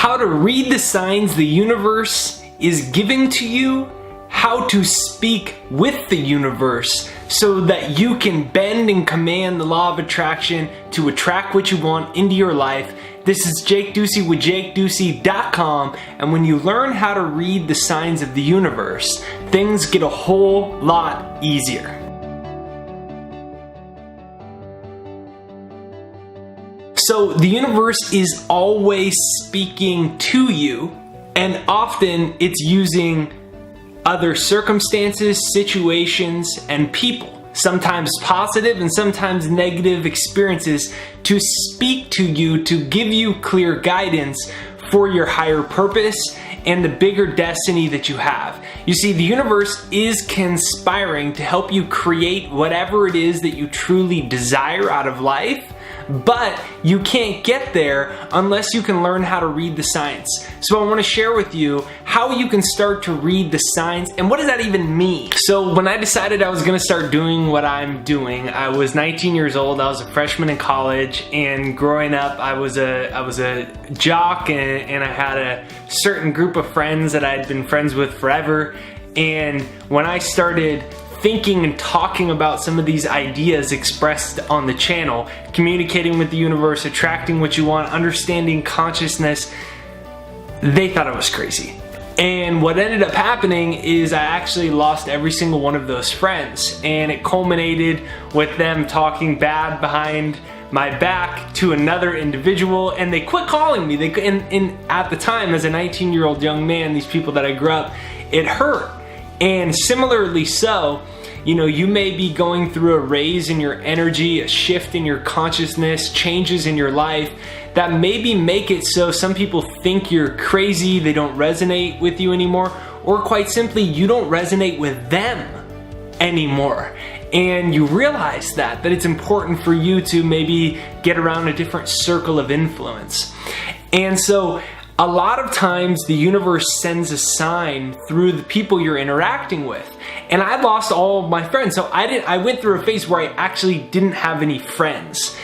how to read the signs the universe is giving to you, how to speak with the universe so that you can bend and command the law of attraction to attract what you want into your life. This is Jake Ducey with JakeDucey.com, and when you learn how to read the signs of the universe, things get a whole lot easier. So the universe is always speaking to you, and often it's using other circumstances, situations, and people, sometimes positive and sometimes negative experiences, to speak to you, to give you clear guidance for your higher purpose and the bigger destiny that you have. You see, the universe is conspiring to help you create whatever it is that you truly desire out of life, but you can't get there unless you can learn how to read the signs. So I want to share with you how you can start to read the signs, and what does that even mean? So when I decided I was going to start doing what I'm doing, I was 19 years old. I was a freshman in college, and growing up I was a jock, and I had a certain group of friends that I had been friends with forever. And when I started thinking and talking about some of these ideas expressed on the channel, communicating with the universe, attracting what you want, understanding consciousness, they thought I was crazy. And what ended up happening is I actually lost every single one of those friends, and it culminated with them talking bad behind my back to another individual, and they quit calling me. And at the time, as a 19-year-old young man, these people that I grew up, it hurt. And similarly so, you know, you may be going through a raise in your energy, a shift in your consciousness, changes in your life that maybe make it so some people think you're crazy, they don't resonate with you anymore, or quite simply, you don't resonate with them anymore. And you realize that it's important for you to maybe get around a different circle of influence. And so a lot of times the universe sends a sign through the people you're interacting with. And I lost all of my friends. So I went through a phase where I actually didn't have any friends.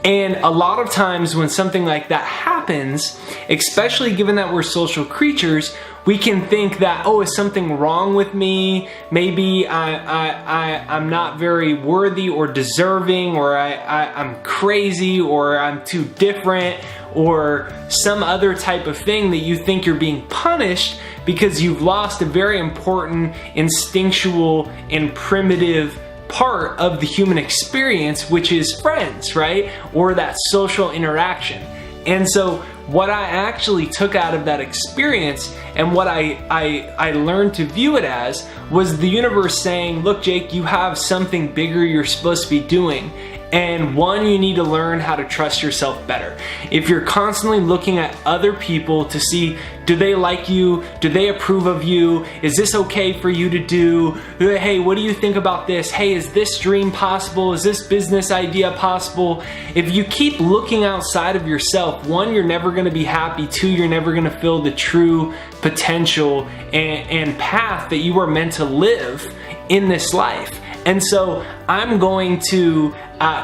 And a lot of times when something like that happens, especially given that we're social creatures, we can think that, oh, is something wrong with me? Maybe I'm not very worthy or deserving, or I'm crazy, or I'm too different, or some other type of thing that you think you're being punished because you've lost a very important instinctual and primitive part of the human experience, which is friends, right? Or that social interaction. And so what I actually took out of that experience, and what I learned to view it as, was the universe saying, look, Jake, you have something bigger you're supposed to be doing. And one, you need to learn how to trust yourself better. If you're constantly looking at other people to see, do they like you? Do they approve of you? Is this okay for you to do? Hey, what do you think about this? Hey, is this dream possible? Is this business idea possible? If you keep looking outside of yourself, one, you're never going to be happy. Two, you're never going to feel the true potential and path that you were meant to live in this life. And so I'm going to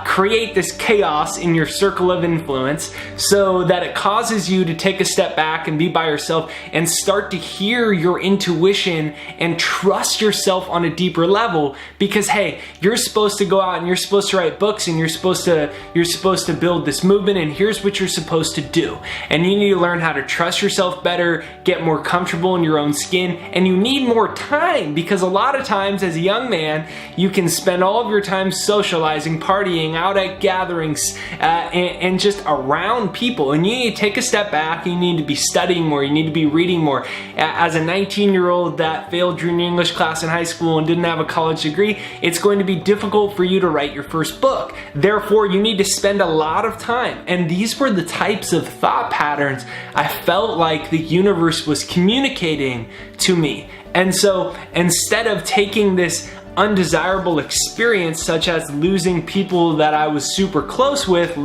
create this chaos in your circle of influence so that it causes you to take a step back and be by yourself and start to hear your intuition and trust yourself on a deeper level. Because hey, you're supposed to go out and you're supposed to write books, and you're supposed to build this movement, and here's what you're supposed to do. And you need to learn how to trust yourself better, get more comfortable in your own skin, and you need more time, because a lot of times as a young man, you can spend all of your time socializing, partying, out at gatherings, and just around people. And you need to take a step back. You need to be studying more. You need to be reading more. As a 19-year-old that failed junior English class in high school and didn't have a college degree, it's going to be difficult for you to write your first book. Therefore, you need to spend a lot of time. And these were the types of thought patterns I felt like the universe was communicating to me. And so instead of taking this undesirable experience, such as losing people that I was super close with,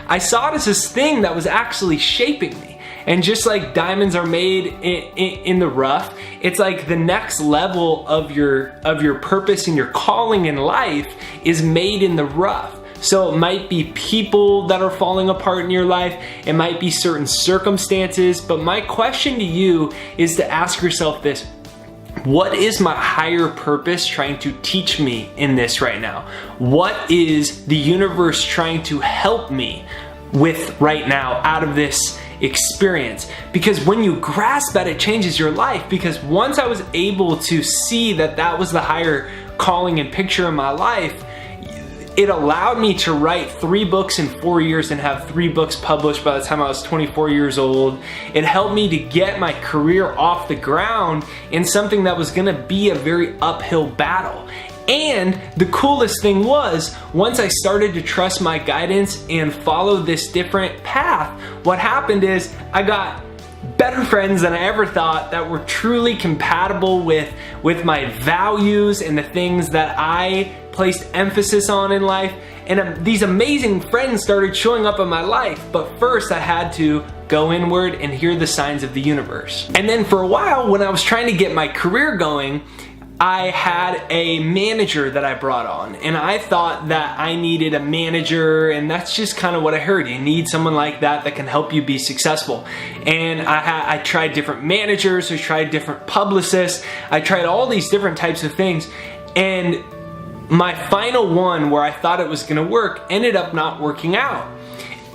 I saw it as this thing that was actually shaping me. And just like diamonds are made in the rough, it's like the next level of your purpose and your calling in life is made in the rough. So it might be people that are falling apart in your life, it might be certain circumstances, but my question to you is to ask yourself this: what is my higher purpose trying to teach me in this right now? What is the universe trying to help me with right now out of this experience? Because when you grasp that, it changes your life. Because once I was able to see that that was the higher calling and picture in my life, it allowed me to write 3 books in 4 years and have 3 books published by the time I was 24 years old. It helped me to get my career off the ground in something that was gonna be a very uphill battle. And the coolest thing was, once I started to trust my guidance and follow this different path, what happened is I got better friends than I ever thought that were truly compatible with my values and the things that I placed emphasis on in life. And these amazing friends started showing up in my life. But first I had to go inward and hear the signs of the universe. And then for a while, when I was trying to get my career going, I had a manager that I brought on, and I thought that I needed a manager, and that's just kind of what I heard. You need someone like that that can help you be successful. And I tried different managers, I tried different publicists, I tried all these different types of things, and my final one where I thought it was gonna work ended up not working out.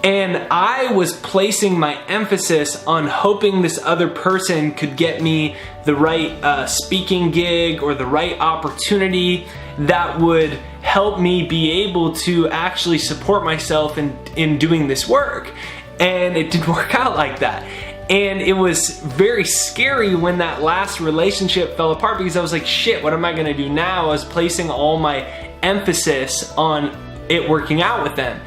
And I was placing my emphasis on hoping this other person could get me the right speaking gig or the right opportunity that would help me be able to actually support myself in doing this work. And it didn't work out like that. And it was very scary when that last relationship fell apart, because I was like, shit, what am I gonna do now? I was placing all my emphasis on it working out with them.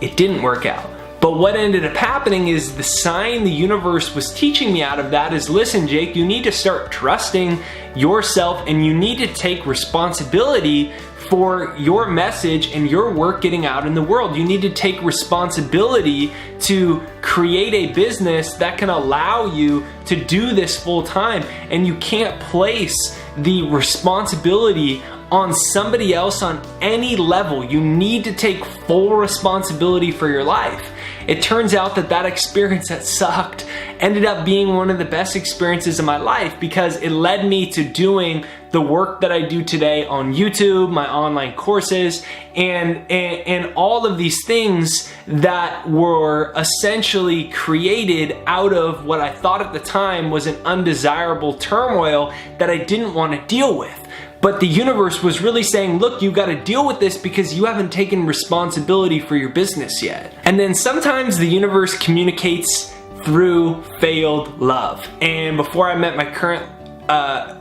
It didn't work out. But what ended up happening is the sign the universe was teaching me out of that is, listen, Jake, you need to start trusting yourself, and you need to take responsibility for your message and your work getting out in the world. You need to take responsibility to create a business that can allow you to do this full time. And you can't place the responsibility on somebody else on any level. You need to take full responsibility for your life. It turns out that that experience that sucked ended up being one of the best experiences of my life, because it led me to doing the work that I do today on YouTube, my online courses, and all of these things that were essentially created out of what I thought at the time was an undesirable turmoil that I didn't want to deal with. But the universe was really saying, look, you got to deal with this because you haven't taken responsibility for your business yet. And then sometimes the universe communicates through failed love. And before I met my current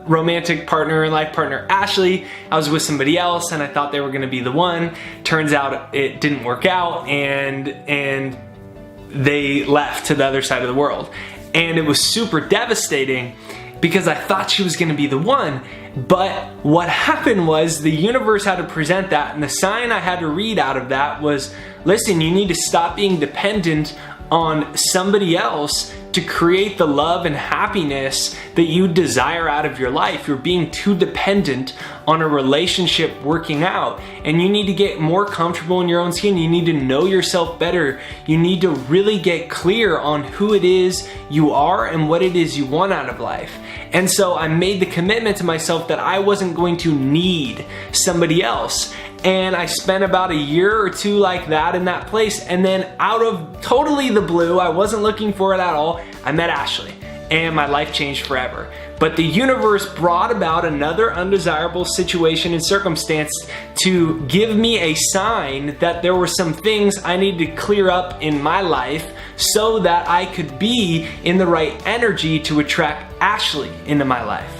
romantic partner and life partner, Ashley, I was with somebody else and I thought they were going to be the one. Turns out it didn't work out, and they left to the other side of the world. And it was super devastating because I thought she was going to be the one. But what happened was the universe had to present that, and the sign I had to read out of that was, listen, you need to stop being dependent on somebody else to create the love and happiness that you desire out of your life. You're being too dependent on a relationship working out, and you need to get more comfortable in your own skin. You need to know yourself better. You need to really get clear on who it is you are and what it is you want out of life. And so I made the commitment to myself that I wasn't going to need somebody else. And I spent about a year or two like that in that place. And then out of totally the blue, I wasn't looking for it at all, I met Ashley, and my life changed forever. But the universe brought about another undesirable situation and circumstance to give me a sign that there were some things I needed to clear up in my life so that I could be in the right energy to attract Ashley into my life.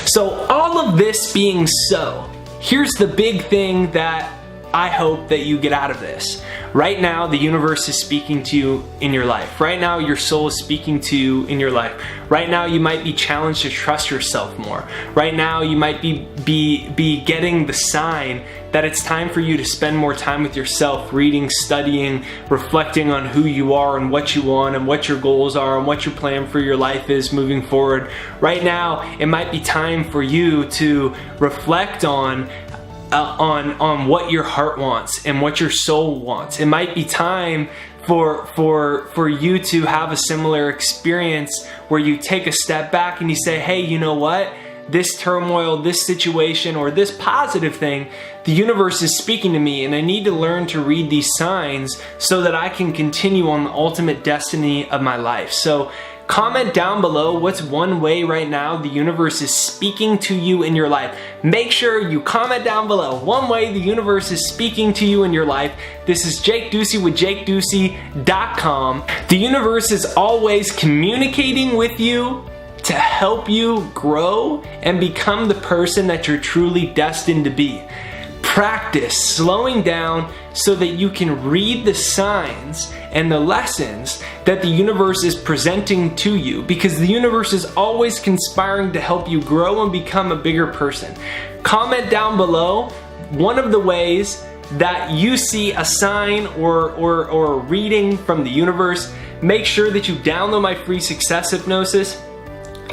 So all of this being so, here's the big thing that I hope that you get out of this. Right now, the universe is speaking to you in your life. Right now, your soul is speaking to you in your life. Right now, you might be challenged to trust yourself more. Right now, you might be getting the sign that it's time for you to spend more time with yourself, reading, studying, reflecting on who you are and what you want and what your goals are and what your plan for your life is moving forward. Right now, it might be time for you to reflect on on what your heart wants and what your soul wants. It might be time for you to have a similar experience where you take a step back and you say, hey, you know what? This turmoil, this situation, or this positive thing, the universe is speaking to me, and I need to learn to read these signs so that I can continue on the ultimate destiny of my life. So comment down below what's one way right now the universe is speaking to you in your life. Make sure you comment down below one way the universe is speaking to you in your life. This is Jake Ducey with JakeDucey.com. The universe is always communicating with you to help you grow and become the person that you're truly destined to be. Practice slowing down so that you can read the signs and the lessons that the universe is presenting to you, because the universe is always conspiring to help you grow and become a bigger person. Comment down below one of the ways that you see a sign or a reading from the universe. Make sure that you download my free success hypnosis.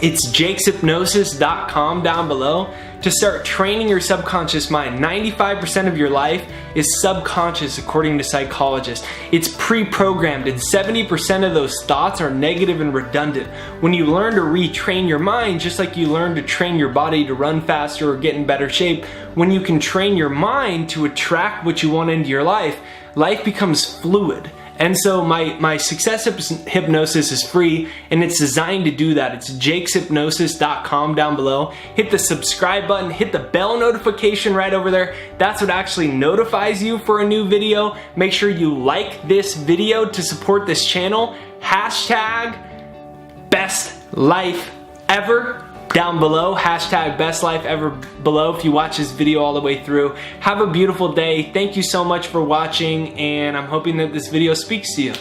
It's jakeshypnosis.com down below to start training your subconscious mind. 95% of your life is subconscious according to psychologists. It's pre-programmed, and 70% of those thoughts are negative and redundant. When you learn to retrain your mind, just like you learn to train your body to run faster or get in better shape, when you can train your mind to attract what you want into your life, life becomes fluid. And so my success hypnosis is free, and it's designed to do that. It's jakeshypnosis.com down below. Hit the subscribe button, hit the bell notification right over there. That's what actually notifies you for a new video. Make sure you like this video to support this channel. Hashtag best life ever down below. Hashtag best life ever below if you watch this video all the way through. Have a beautiful day. Thank you so much for watching, and I'm hoping that this video speaks to you.